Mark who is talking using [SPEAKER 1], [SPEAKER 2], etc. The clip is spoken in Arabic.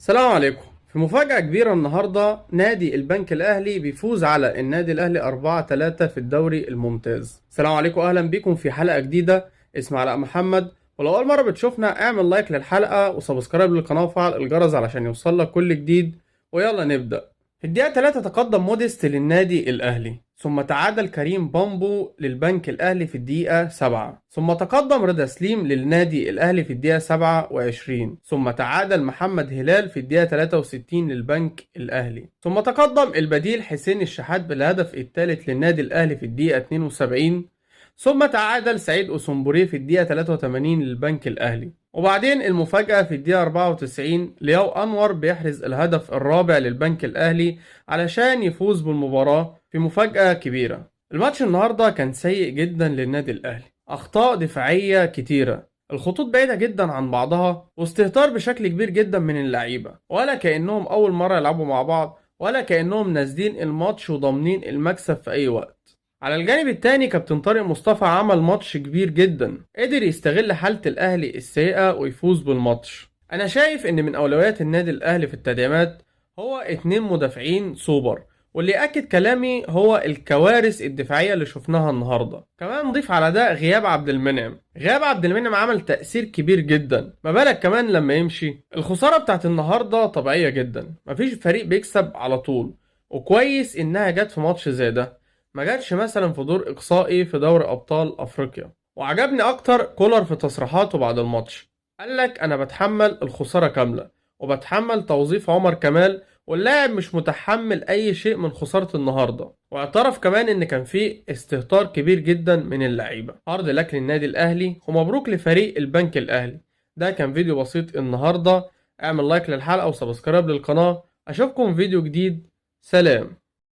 [SPEAKER 1] السلام عليكم. في مفاجأة كبيرة النهاردة، نادي البنك الأهلي بيفوز على النادي الأهلي 4-3 في الدوري الممتاز. السلام عليكم، أهلا بكم في حلقة جديدة. اسمي علاء محمد، ولو أول مرة بتشوفنا اعمل لايك للحلقة وسبسكرايب للقناة وفعل الجرس علشان يوصلك كل جديد. ويلا نبدأ. في الدقيقة 3 تقدم موديست للنادي الأهلي، ثم تعادل كريم بامبو للبنك الأهلي في الدقيقة 7، ثم تقدم رضا سليم للنادي الأهلي في الدقيقة 27، ثم تعادل محمد هلال في الدقيقة 63 للبنك الأهلي، ثم تقدم البديل حسين الشحات بالهدف الثالث للنادي الأهلي في الدقيقة 72، ثم تعادل سعيد أسومبوري في الدقيقة 83 للبنك الأهلي. وبعدين المفاجأة في الدقيقة 94، لياو أنور بيحرز الهدف الرابع للبنك الأهلي علشان يفوز بالمباراة في مفاجأة كبيرة. الماتش النهاردة كان سيء جدا للنادي الأهلي، أخطاء دفاعية كتيرة، الخطوط بعيدة جدا عن بعضها، واستهتار بشكل كبير جدا من اللعيبة، ولا كأنهم أول مرة يلعبوا مع بعض، ولا كأنهم نازلين الماتش وضامنين المكسب في أي وقت. على الجانب التاني كابتن طارق مصطفى عمل ماتش كبير جدا، قدر يستغل حالة الأهلي السيئة ويفوز بالماتش. أنا شايف إن من أولويات النادي الأهلي في التدعيمات هو 2 مدافعين سوبر، واللي أكد كلامي هو الكوارث الدفاعية اللي شفناها النهاردة. كمان نضيف على ده غياب عبد المنعم عمل تأثير كبير جدا، ما بالك كمان لما يمشي. الخسارة بتاعت النهاردة طبيعية جدا، مفيش فريق بيكسب على طول، وكويس إنها جت في ماتش زي ده، ما جاتش مثلا في دور إقصائي في دوري أبطال أفريقيا. وعجبني أكتر كولر في تصريحاته بعد الماتش، قالك أنا بتحمل الخسارة كاملة، وبتحمل توظيف عمر كمال، واللاعب مش متحمل أي شيء من خسارة النهاردة. واعترف كمان إن كان فيه استهتار كبير جدا من اللعيبة. عرض لك للنادي الأهلي ومبروك لفريق البنك الأهلي. ده كان فيديو بسيط النهاردة، اعمل لايك للحلقة وسبسكرايب للقناة. أشوفكم في فيديو جديد. سلام.